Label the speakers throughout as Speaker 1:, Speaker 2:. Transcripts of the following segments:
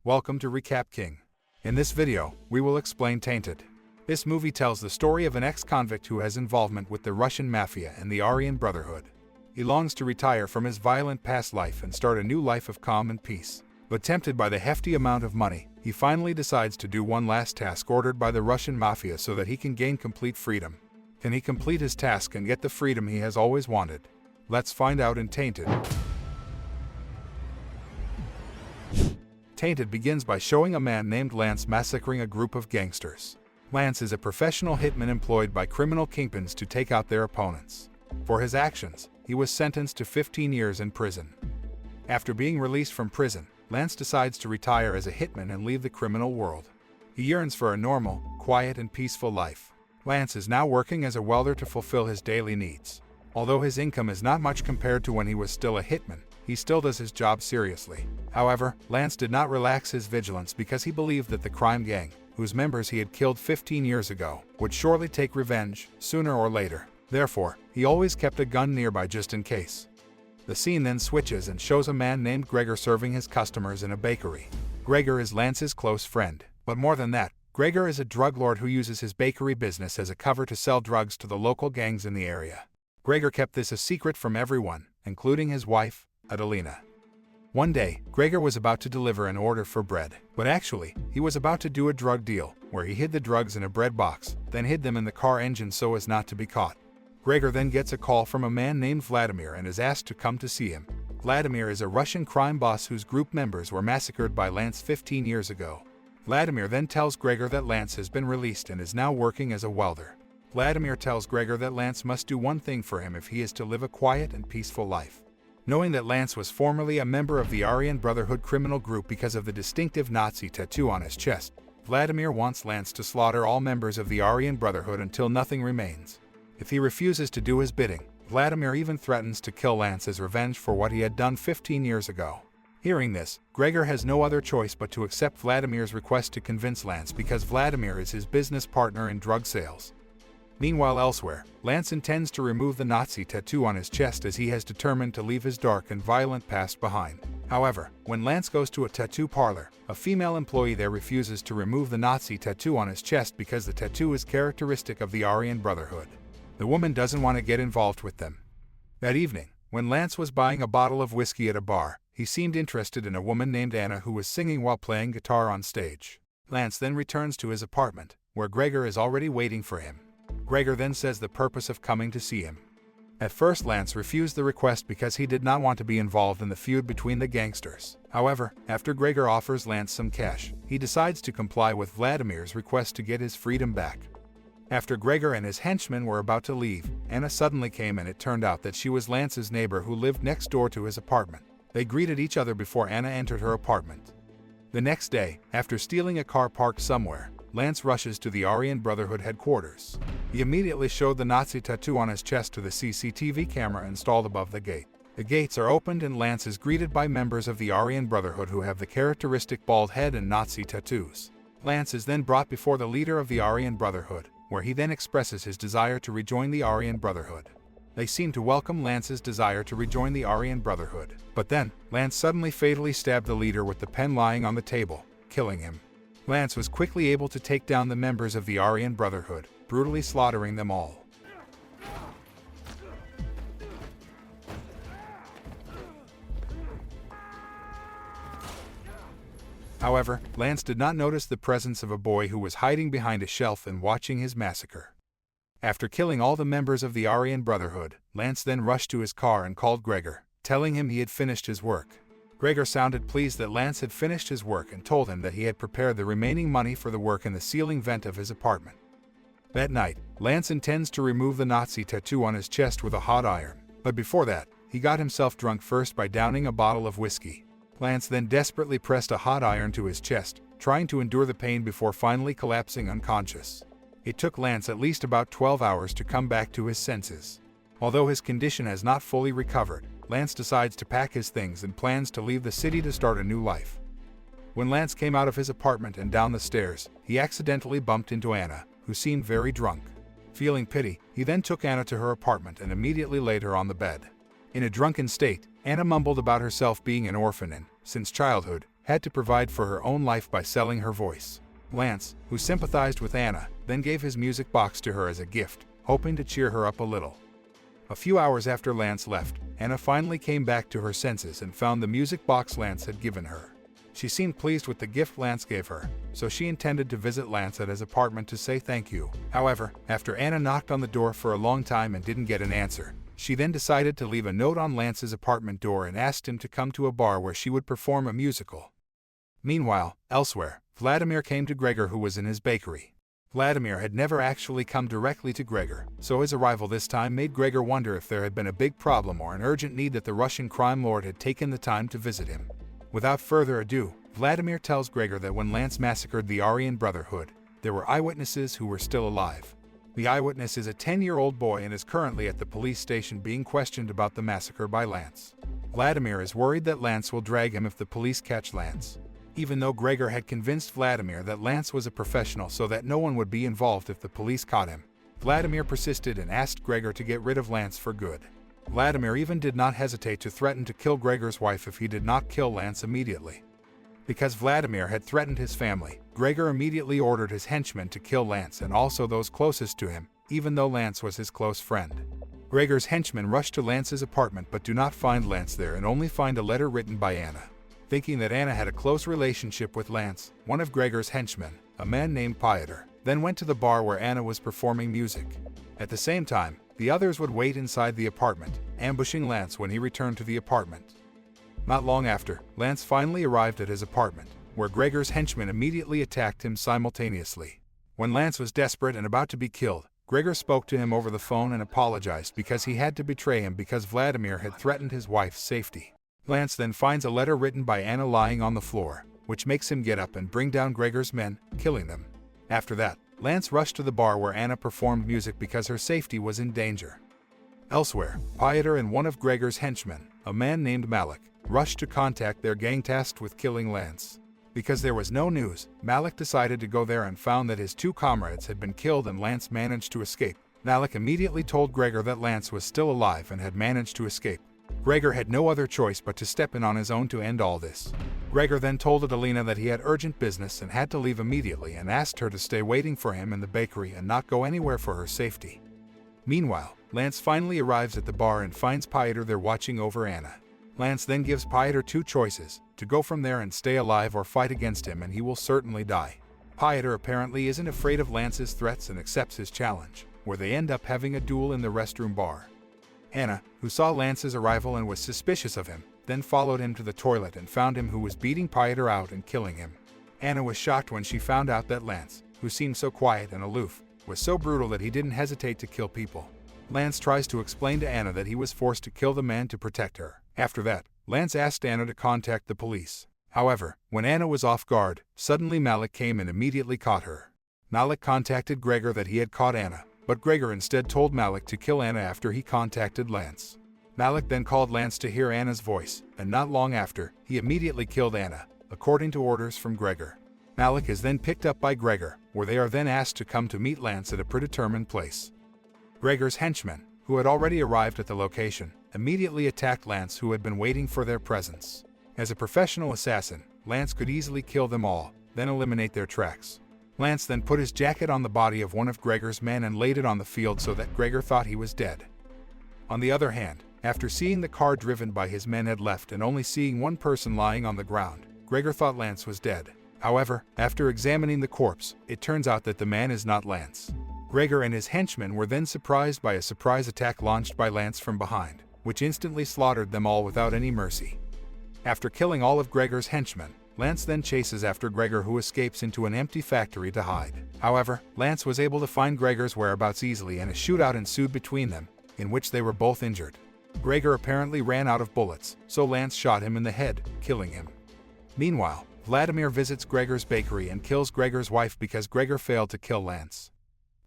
Speaker 1: Welcome to Recap King. In this video, we will explain Tainted. This movie tells the story of an ex-convict who has involvement with the Russian mafia and the Aryan brotherhood. He longs to retire from his violent past life and start a new life of calm and peace. But tempted by the hefty amount of money, he finally decides to do one last task ordered by the Russian mafia so that he can gain complete freedom. Can he complete his task and get the freedom he has always wanted? Let's find out in Tainted. Tainted begins by showing a man named Lance massacring a group of gangsters. Lance is a professional hitman employed by criminal kingpins to take out their opponents. For his actions, he was sentenced to 15 years in prison. After being released from prison, Lance decides to retire as a hitman and leave the criminal world. He yearns for a normal, quiet, and peaceful life. Lance is now working as a welder to fulfill his daily needs. Although his income is not much compared to when he was still a hitman, he still does his job seriously. However, Lance did not relax his vigilance because he believed that the crime gang, whose members he had killed 15 years ago, would surely take revenge, sooner or later. Therefore, he always kept a gun nearby just in case. The scene then switches and shows a man named Gregor serving his customers in a bakery. Gregor is Lance's close friend. But more than that, Gregor is a drug lord who uses his bakery business as a cover to sell drugs to the local gangs in the area. Gregor kept this a secret from everyone, including his wife, Adelina. One day, Gregor was about to deliver an order for bread, but actually, he was about to do a drug deal, where he hid the drugs in a bread box, then hid them in the car engine so as not to be caught. Gregor then gets a call from a man named Vladimir and is asked to come to see him. Vladimir is a Russian crime boss whose group members were massacred by Lance 15 years ago. Vladimir then tells Gregor that Lance has been released and is now working as a welder. Vladimir tells Gregor that Lance must do one thing for him if he is to live a quiet and peaceful life. Knowing that Lance was formerly a member of the Aryan Brotherhood criminal group because of the distinctive Nazi tattoo on his chest, Vladimir wants Lance to slaughter all members of the Aryan Brotherhood until nothing remains. If he refuses to do his bidding, Vladimir even threatens to kill Lance as revenge for what he had done 15 years ago. Hearing this, Gregor has no other choice but to accept Vladimir's request to convince Lance because Vladimir is his business partner in drug sales. Meanwhile elsewhere, Lance intends to remove the Nazi tattoo on his chest as he has determined to leave his dark and violent past behind. However, when Lance goes to a tattoo parlor, a female employee there refuses to remove the Nazi tattoo on his chest because the tattoo is characteristic of the Aryan Brotherhood. The woman doesn't want to get involved with them. That evening, when Lance was buying a bottle of whiskey at a bar, he seemed interested in a woman named Anna who was singing while playing guitar on stage. Lance then returns to his apartment, where Gregor is already waiting for him. Gregor then says the purpose of coming to see him. At first Lance refused the request because he did not want to be involved in the feud between the gangsters. However, after Gregor offers Lance some cash, he decides to comply with Vladimir's request to get his freedom back. After Gregor and his henchmen were about to leave, Anna suddenly came and it turned out that she was Lance's neighbor who lived next door to his apartment. They greeted each other before Anna entered her apartment. The next day, after stealing a car parked somewhere, Lance rushes to the Aryan Brotherhood headquarters. He immediately showed the Nazi tattoo on his chest to the CCTV camera installed above the gate. The gates are opened and Lance is greeted by members of the Aryan Brotherhood who have the characteristic bald head and Nazi tattoos. Lance is then brought before the leader of the Aryan Brotherhood, where he then expresses his desire to rejoin the Aryan Brotherhood. They seem to welcome Lance's desire to rejoin the Aryan Brotherhood. But then, Lance suddenly fatally stabbed the leader with the pen lying on the table, killing him. Lance was quickly able to take down the members of the Aryan Brotherhood, brutally slaughtering them all. However, Lance did not notice the presence of a boy who was hiding behind a shelf and watching his massacre. After killing all the members of the Aryan Brotherhood, Lance then rushed to his car and called Gregor, telling him he had finished his work. Gregor sounded pleased that Lance had finished his work and told him that he had prepared the remaining money for the work in the ceiling vent of his apartment. That night, Lance intends to remove the Nazi tattoo on his chest with a hot iron, but before that, he got himself drunk first by downing a bottle of whiskey. Lance then desperately pressed a hot iron to his chest, trying to endure the pain before finally collapsing unconscious. It took Lance at least about 12 hours to come back to his senses. Although his condition has not fully recovered, Lance decides to pack his things and plans to leave the city to start a new life. When Lance came out of his apartment and down the stairs, he accidentally bumped into Anna, who seemed very drunk. Feeling pity, he then took Anna to her apartment and immediately laid her on the bed. In a drunken state, Anna mumbled about herself being an orphan and, since childhood, had to provide for her own life by selling her voice. Lance, who sympathized with Anna, then gave his music box to her as a gift, hoping to cheer her up a little. A few hours after Lance left, Anna finally came back to her senses and found the music box Lance had given her. She seemed pleased with the gift Lance gave her, so she intended to visit Lance at his apartment to say thank you. However, after Anna knocked on the door for a long time and didn't get an answer, she then decided to leave a note on Lance's apartment door and asked him to come to a bar where she would perform a musical. Meanwhile, elsewhere, Vladimir came to Gregor, who was in his bakery. Vladimir had never actually come directly to Gregor, so his arrival this time made Gregor wonder if there had been a big problem or an urgent need that the Russian crime lord had taken the time to visit him. Without further ado, Vladimir tells Gregor that when Lance massacred the Aryan brotherhood, there were eyewitnesses who were still alive. The eyewitness is a 10-year-old boy and is currently at the police station being questioned about the massacre by Lance. Vladimir is worried that Lance will drag him if the police catch Lance. Even though Gregor had convinced Vladimir that Lance was a professional so that no one would be involved if the police caught him, Vladimir persisted and asked Gregor to get rid of Lance for good. Vladimir even did not hesitate to threaten to kill Gregor's wife if he did not kill Lance immediately. Because Vladimir had threatened his family, Gregor immediately ordered his henchmen to kill Lance and also those closest to him, even though Lance was his close friend. Gregor's henchmen rush to Lance's apartment but do not find Lance there and only find a letter written by Anna. Thinking that Anna had a close relationship with Lance, one of Gregor's henchmen, a man named Piotr, then went to the bar where Anna was performing music. At the same time, the others would wait inside the apartment, ambushing Lance when he returned to the apartment. Not long after, Lance finally arrived at his apartment, where Gregor's henchmen immediately attacked him simultaneously. When Lance was desperate and about to be killed, Gregor spoke to him over the phone and apologized because he had to betray him because Vladimir had threatened his wife's safety. Lance then finds a letter written by Anna lying on the floor, which makes him get up and bring down Gregor's men, killing them. After that, Lance rushed to the bar where Anna performed music because her safety was in danger. Elsewhere, Piotr and one of Gregor's henchmen, a man named Malik, rushed to contact their gang tasked with killing Lance. Because there was no news, Malik decided to go there and found that his two comrades had been killed and Lance managed to escape. Malik immediately told Gregor that Lance was still alive and had managed to escape. Gregor had no other choice but to step in on his own to end all this. Gregor then told Adelina that he had urgent business and had to leave immediately and asked her to stay waiting for him in the bakery and not go anywhere for her safety. Meanwhile, Lance finally arrives at the bar and finds Piotr there watching over Anna. Lance then gives Piotr two choices, to go from there and stay alive or fight against him and he will certainly die. Piotr apparently isn't afraid of Lance's threats and accepts his challenge, where they end up having a duel in the restroom bar. Anna, who saw Lance's arrival and was suspicious of him, then followed him to the toilet and found him who was beating Piotr out and killing him. Anna was shocked when she found out that Lance, who seemed so quiet and aloof, was so brutal that he didn't hesitate to kill people. Lance tries to explain to Anna that he was forced to kill the man to protect her. After that, Lance asked Anna to contact the police. However, when Anna was off guard, suddenly Malik came and immediately caught her. Malik contacted Gregor that he had caught Anna, but Gregor instead told Malik to kill Anna after he contacted Lance. Malik then called Lance to hear Anna's voice, and not long after, he immediately killed Anna, according to orders from Gregor. Malik is then picked up by Gregor, where they are then asked to come to meet Lance at a predetermined place. Gregor's henchmen, who had already arrived at the location, immediately attacked Lance, who had been waiting for their presence. As a professional assassin, Lance could easily kill them all, then eliminate their tracks. Lance then put his jacket on the body of one of Gregor's men and laid it on the field so that Gregor thought he was dead. On the other hand, after seeing the car driven by his men had left and only seeing one person lying on the ground, Gregor thought Lance was dead. However, after examining the corpse, it turns out that the man is not Lance. Gregor and his henchmen were then surprised by a surprise attack launched by Lance from behind, which instantly slaughtered them all without any mercy. After killing all of Gregor's henchmen, Lance then chases after Gregor, who escapes into an empty factory to hide. However, Lance was able to find Gregor's whereabouts easily and a shootout ensued between them, in which they were both injured. Gregor apparently ran out of bullets, so Lance shot him in the head, killing him. Meanwhile, Vladimir visits Gregor's bakery and kills Gregor's wife because Gregor failed to kill Lance.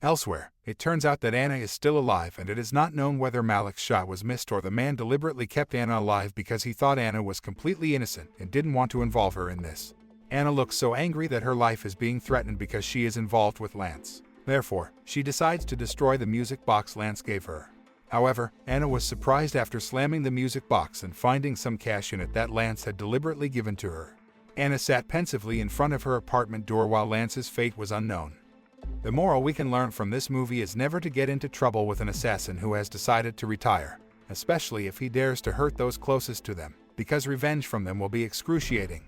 Speaker 1: Elsewhere, it turns out that Anna is still alive and it is not known whether Malik's shot was missed or the man deliberately kept Anna alive because he thought Anna was completely innocent and didn't want to involve her in this. Anna looks so angry that her life is being threatened because she is involved with Lance. Therefore, she decides to destroy the music box Lance gave her. However, Anna was surprised after slamming the music box and finding some cash in it that Lance had deliberately given to her. Anna sat pensively in front of her apartment door while Lance's fate was unknown. The moral we can learn from this movie is never to get into trouble with an assassin who has decided to retire, especially if he dares to hurt those closest to them, because revenge from them will be excruciating.